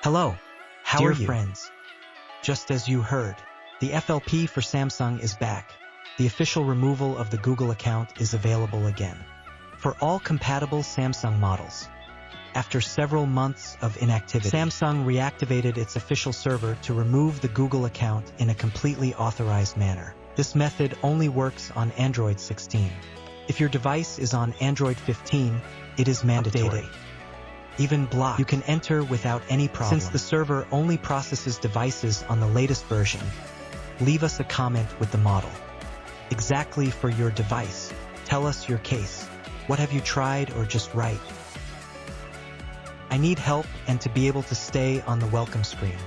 Hello, how Dear are you? friends, just as you heard, the FLP for Samsung is back. The official removal of the Google account is available again for all compatible Samsung models. After several months of inactivity, Samsung reactivated its official server to remove the Google account in a completely authorized manner. This method only works on Android 16. If your device is on Android 15, it is mandatory. Even blocked, you can enter without any problem. Since the server only processes devices on the latest version, leave us a comment with the model exactly for your device. Tell us your case. What have you tried, or just write, "I need help," and to be able to stay on the welcome screen.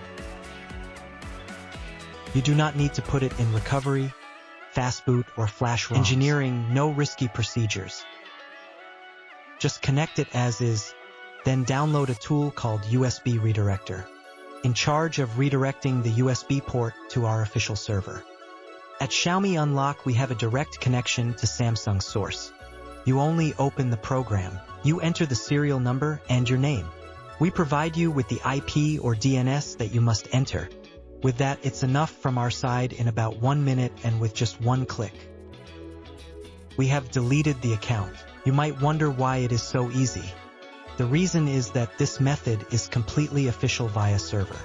You do not need to put it in recovery, fastboot, or flash ROMs. Engineering, no risky procedures. Just connect it as is, then download a tool called USB Redirector, in charge of redirecting the USB port to our official server. At XiaomiUnlock, we have a direct connection to Samsung's source. You only open the program. You enter the serial number and your name. We provide you with the IP or DNS that you must enter. With that, it's enough from our side in about 1 minute and with just one click. We have deleted the account. You might wonder why it is so easy. The reason is that this method is completely official via server.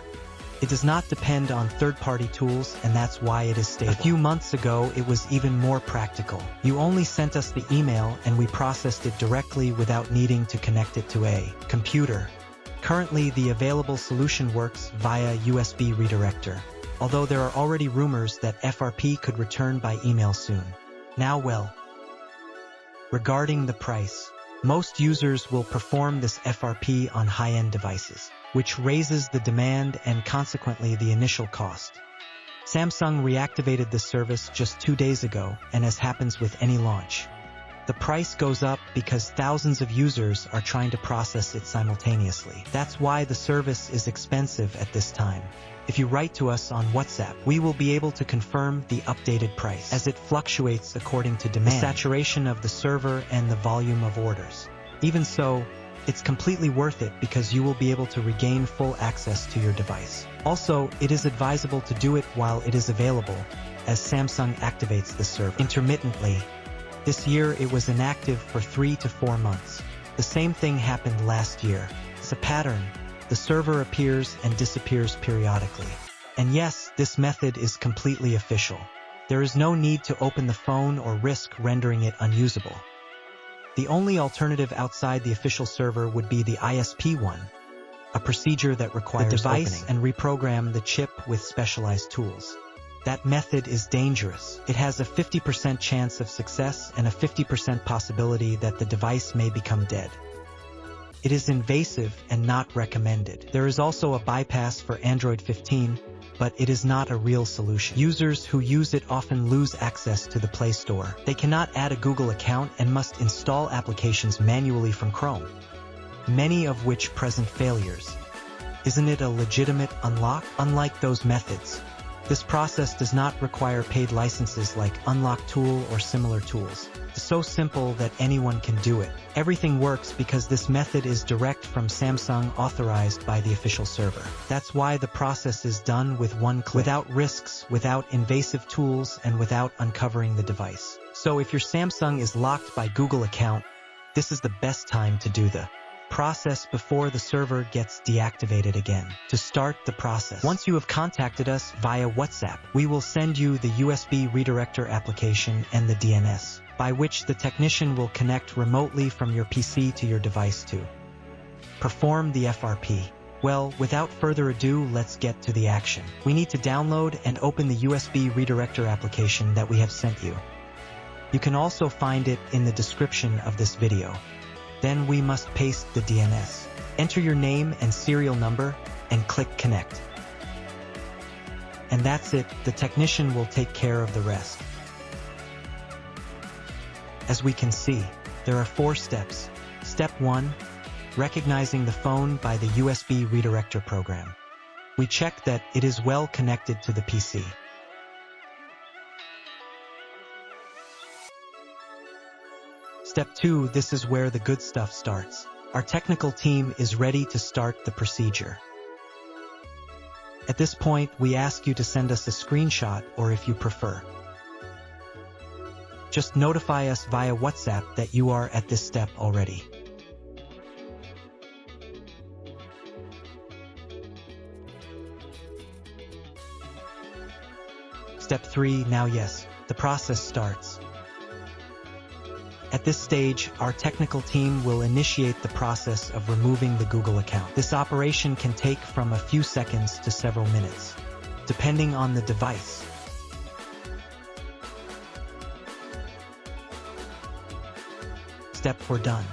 It does not depend on third-party tools, and that's why it is stable. A few months ago, it was even more practical. You only sent us the email and we processed it directly without needing to connect it to a computer. Currently, the available solution works via USB Redirector, although there are already rumors that FRP could return by email soon. Now, regarding the price, most users will perform this FRP on high-end devices, which raises the demand and consequently the initial cost. Samsung reactivated this service just 2 days ago, and as happens with any launch, the price goes up because thousands of users are trying to process it simultaneously. That's why the service is expensive at this time. If you write to us on WhatsApp, we will be able to confirm the updated price, as it fluctuates according to demand, the saturation of the server, and the volume of orders. Even so, it's completely worth it because you will be able to regain full access to your device. Also, it is advisable to do it while it is available, as Samsung activates the server intermittently. This year, it was inactive for 3 to 4 months. The same thing happened last year. It's a pattern. The server appears and disappears periodically. And yes, this method is completely official. There is no need to open the phone or risk rendering it unusable. The only alternative outside the official server would be the ISP one, a procedure that requires the device and reprogram the chip with specialized tools. That method is dangerous. It has a 50% chance of success and a 50% possibility that the device may become dead. It is invasive and not recommended. There is also a bypass for Android 15, but it is not a real solution. Users who use it often lose access to the Play Store. They cannot add a Google account and must install applications manually from Chrome, many of which present failures. Isn't it a legitimate unlock? Unlike those methods, this process does not require paid licenses like UnlockTool or similar tools. It's so simple that anyone can do it. Everything works because this method is direct from Samsung, authorized by the official server. That's why the process is done with one click, without risks, without invasive tools, and without uncovering the device. So if your Samsung is locked by Google account, this is the best time to do the process before the server gets deactivated again. To start the process, once you have contacted us via WhatsApp, we will send you the USB Redirector application and the DNS, by which the technician will connect remotely from your PC to your device to perform the FRP. Well, without further ado, let's get to the action. We need to download and open the USB Redirector application that we have sent you. You can also find it in the description of this video. Then we must paste the DNS. Enter your name and serial number and click connect. And that's it. The technician will take care of the rest. As we can see, there are 4 steps. Step 1, recognizing the phone by the USB Redirector program. We check that it is well connected to the PC. Step 2, this is where the good stuff starts. Our technical team is ready to start the procedure. At this point, we ask you to send us a screenshot, or if you prefer, just notify us via WhatsApp that you are at this step already. Step 3. Now yes, the process starts. At this stage, our technical team will initiate the process of removing the Google account. This operation can take from a few seconds to several minutes, depending on the device. Step 4 done.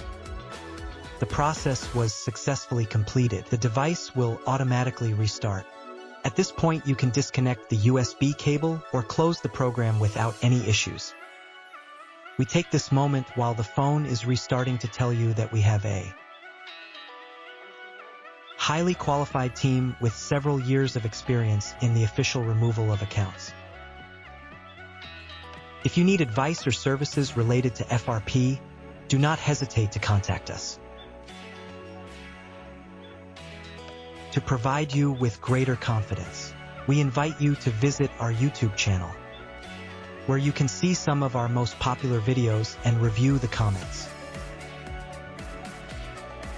The process was successfully completed. The device will automatically restart. At this point, you can disconnect the USB cable or close the program without any issues. We take this moment while the phone is restarting to tell you that we have a highly qualified team with several years of experience in the official removal of accounts. If you need advice or services related to FRP, do not hesitate to contact us. To provide you with greater confidence, we invite you to visit our YouTube channel, where you can see some of our most popular videos and review the comments.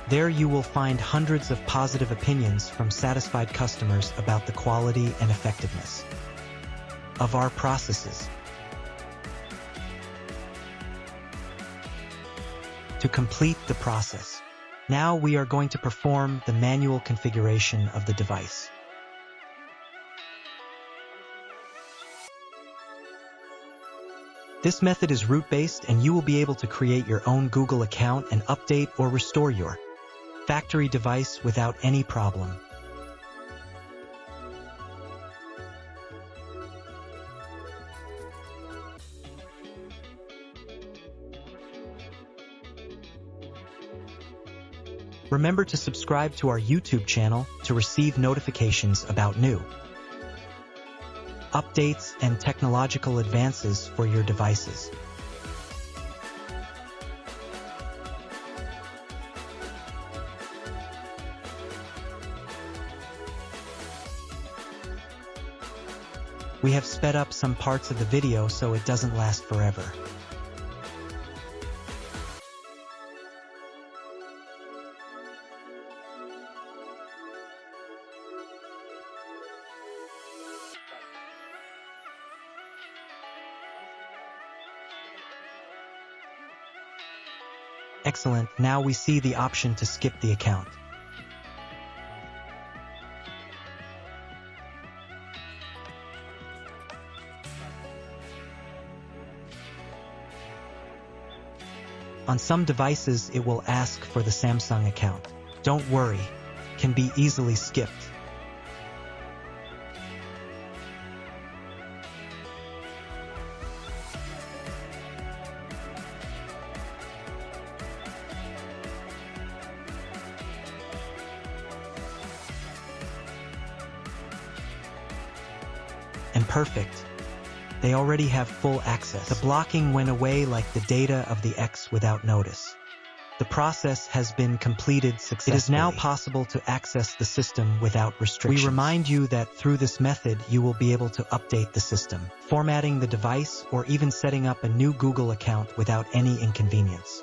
There you will find hundreds of positive opinions from satisfied customers about the quality and effectiveness of our processes. To complete the process, now we are going to perform the manual configuration of the device. This method is root-based, and you will be able to create your own Google account and update or restore your factory device without any problem. Remember to subscribe to our YouTube channel to receive notifications about new updates and technological advances for your devices. We have sped up some parts of the video so it doesn't last forever. Excellent, now we see the option to skip the account. On some devices, it will ask for the Samsung account. Don't worry, it can be easily skipped. And perfect. They already have full access. The blocking went away like the data of the X without notice. The process has been completed successfully. It is now possible to access the system without restrictions. We remind you that through this method, you will be able to update the system, formatting the device, or even setting up a new Google account without any inconvenience.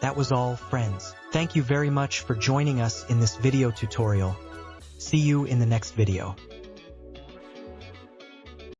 That was all, friends. Thank you very much for joining us in this video tutorial. See you in the next video.